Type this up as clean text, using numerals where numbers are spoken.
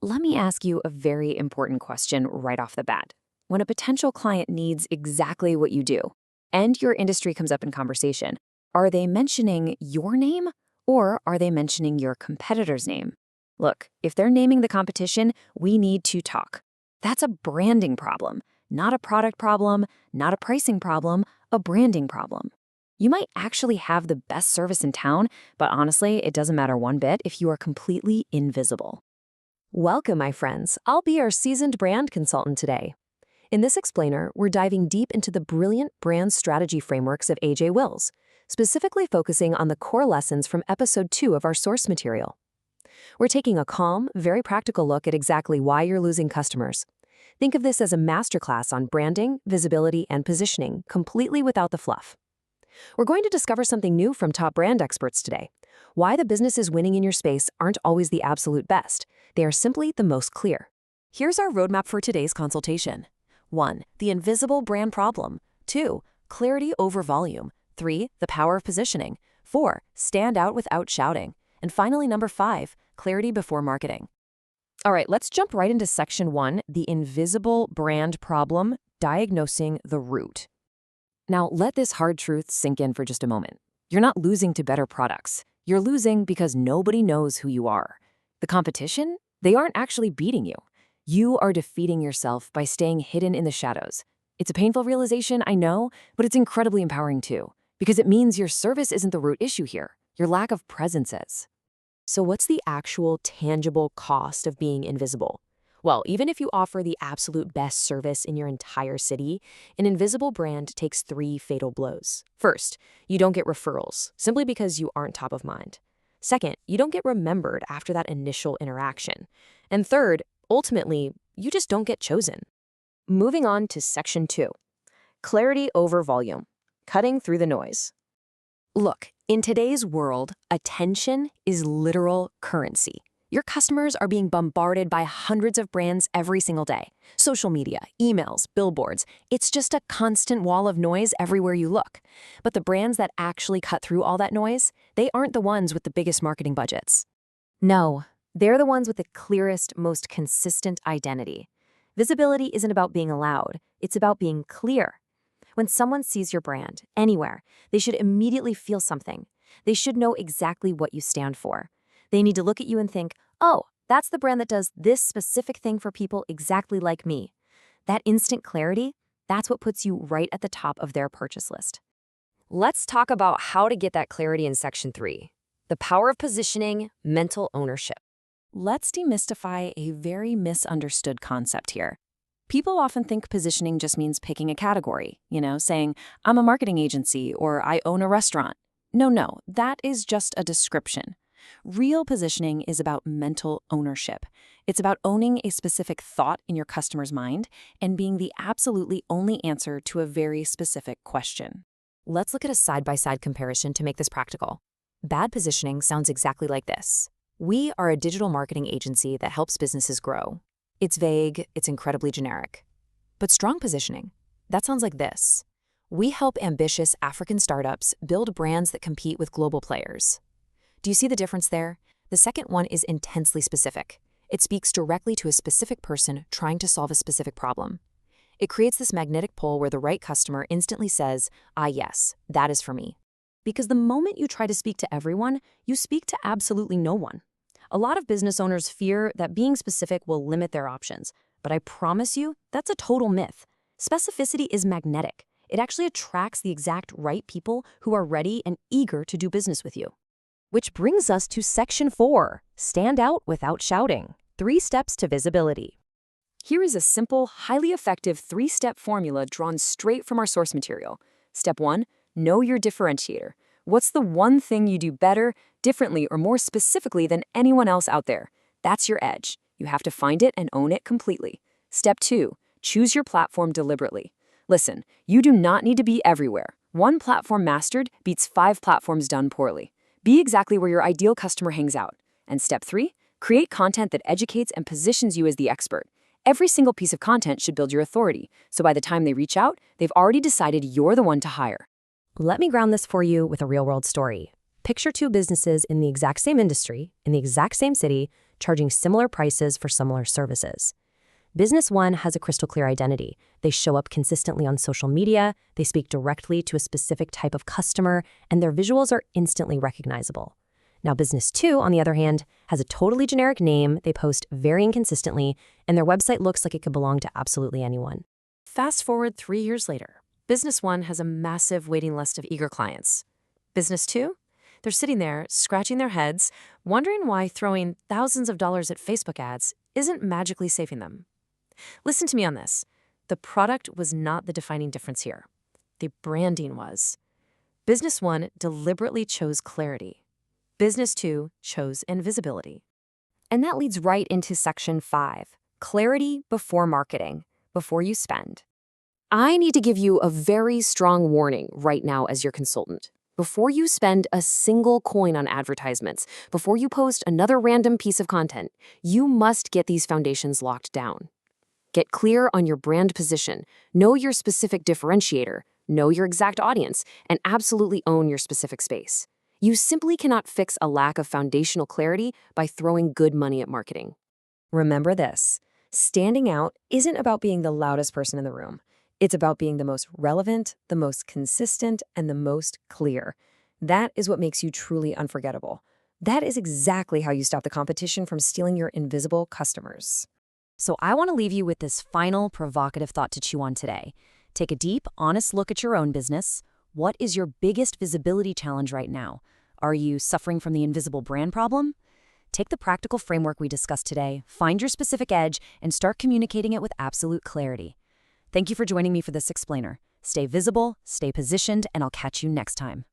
Let me ask you a very important question right off the bat. When a potential client needs exactly what you do, and your industry comes up in conversation, are they mentioning your name or are they mentioning your competitor's name? Look, if they're naming the competition, we need to talk. That's a branding problem, not a product problem, not a pricing problem, a branding problem. You might actually have the best service in town, but honestly, it doesn't matter one bit if you are completely invisible. Welcome, my friends. I'll be your seasoned brand consultant today. In this explainer, we're diving deep into the brilliant brand strategy frameworks of AJ Wills, specifically focusing on the core lessons from episode 2 of our source material. We're taking a calm, very practical look at exactly why you're losing customers. Think of this as a masterclass on branding, visibility, and positioning, completely without the fluff. We're going to discover something new from top brand experts today. Why the businesses winning in your space aren't always the absolute best. They are simply the most clear. Here's our roadmap for today's consultation. 1. The invisible brand problem. 2. Clarity over volume. 3. The power of positioning. 4. Stand out without shouting. And finally, number 5. Clarity before marketing. All right, let's jump right into section 1, the invisible brand problem, diagnosing the root. Now, let this hard truth sink in for just a moment. You're not losing to better products. You're losing because nobody knows who you are. The competition? They aren't actually beating you. You are defeating yourself by staying hidden in the shadows. It's a painful realization, I know, but it's incredibly empowering too, because it means your service isn't the root issue here. Your lack of presence is. So what's the actual tangible cost of being invisible? Well, even if you offer the absolute best service in your entire city, an invisible brand takes 3 fatal blows. First, you don't get referrals, simply because you aren't top of mind. Second, you don't get remembered after that initial interaction. And third, ultimately, you just don't get chosen. Moving on to section 2, clarity over volume, cutting through the noise. Look, in today's world, attention is literal currency. Your customers are being bombarded by hundreds of brands every single day. Social media, emails, billboards, it's just a constant wall of noise everywhere you look. But the brands that actually cut through all that noise, they aren't the ones with the biggest marketing budgets. No, they're the ones with the clearest, most consistent identity. Visibility isn't about being loud, it's about being clear. When someone sees your brand, anywhere, they should immediately feel something. They should know exactly what you stand for. They need to look at you and think, oh, that's the brand that does this specific thing for people exactly like me. That instant clarity, that's what puts you right at the top of their purchase list. Let's talk about how to get that clarity in section 3, the power of positioning, mental ownership. Let's demystify a very misunderstood concept here. People often think positioning just means picking a category, saying, I'm a marketing agency or I own a restaurant. No, that is just a description. Real positioning is about mental ownership. It's about owning a specific thought in your customer's mind and being the absolutely only answer to a very specific question. Let's look at a side-by-side comparison to make this practical. Bad positioning sounds exactly like this. We are a digital marketing agency that helps businesses grow. It's vague, it's incredibly generic. But strong positioning, that sounds like this. We help ambitious African startups build brands that compete with global players. Do you see the difference there? The second one is intensely specific. It speaks directly to a specific person trying to solve a specific problem. It creates this magnetic pull where the right customer instantly says, yes, that is for me. Because the moment you try to speak to everyone, you speak to absolutely no one. A lot of business owners fear that being specific will limit their options, but I promise you, that's a total myth. Specificity is magnetic. It actually attracts the exact right people who are ready and eager to do business with you. Which brings us to section 4, stand out without shouting, 3 steps to visibility. Here is a simple, highly effective 3-step formula drawn straight from our source material. Step 1, know your differentiator. What's the one thing you do better, differently, or more specifically than anyone else out there? That's your edge. You have to find it and own it completely. Step 2, choose your platform deliberately. Listen, you do not need to be everywhere. 1 platform mastered beats 5 platforms done poorly. Be exactly where your ideal customer hangs out. And step 3, create content that educates and positions you as the expert. Every single piece of content should build your authority, so by the time they reach out, they've already decided you're the one to hire. Let me ground this for you with a real-world story. Picture 2 businesses in the exact same industry, in the exact same city, charging similar prices for similar services. Business One has a crystal clear identity. They show up consistently on social media, they speak directly to a specific type of customer, and their visuals are instantly recognizable. Now, Business Two, on the other hand, has a totally generic name, they post very inconsistently, and their website looks like it could belong to absolutely anyone. Fast forward 3 years later, Business One has a massive waiting list of eager clients. Business Two? They're sitting there, scratching their heads, wondering why throwing thousands of dollars at Facebook ads isn't magically saving them. Listen to me on this. The product was not the defining difference here. The branding was. Business One deliberately chose clarity. Business Two chose invisibility. And that leads right into Section 5, clarity before marketing, before you spend. I need to give you a very strong warning right now as your consultant. Before you spend a single coin on advertisements, before you post another random piece of content, you must get these foundations locked down. Get clear on your brand position, know your specific differentiator, know your exact audience, and absolutely own your specific space. You simply cannot fix a lack of foundational clarity by throwing good money at marketing. Remember this, standing out isn't about being the loudest person in the room. It's about being the most relevant, the most consistent, and the most clear. That is what makes you truly unforgettable. That is exactly how you stop the competition from stealing your invisible customers. So I want to leave you with this final provocative thought to chew on today. Take a deep, honest look at your own business. What is your biggest visibility challenge right now? Are you suffering from the invisible brand problem? Take the practical framework we discussed today, find your specific edge, and start communicating it with absolute clarity. Thank you for joining me for this explainer. Stay visible, stay positioned, and I'll catch you next time.